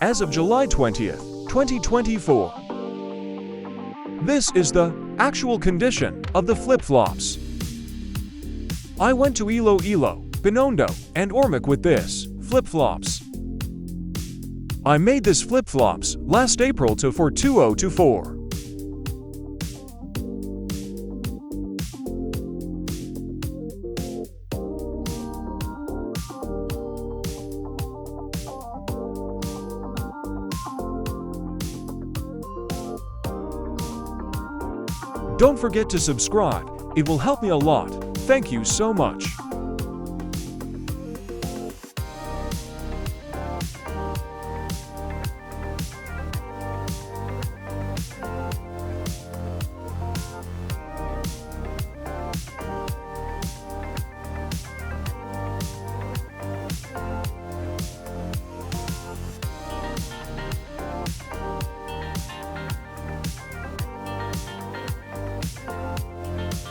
as of July 20th, 2024. This is the actual condition of the flip-flops. I went to Iloilo, Binondo, and Ormoc with this flip-flops. I made this flip-flops last April for 2024. Don't forget to subscribe, it will help me a lot. Thank you so much.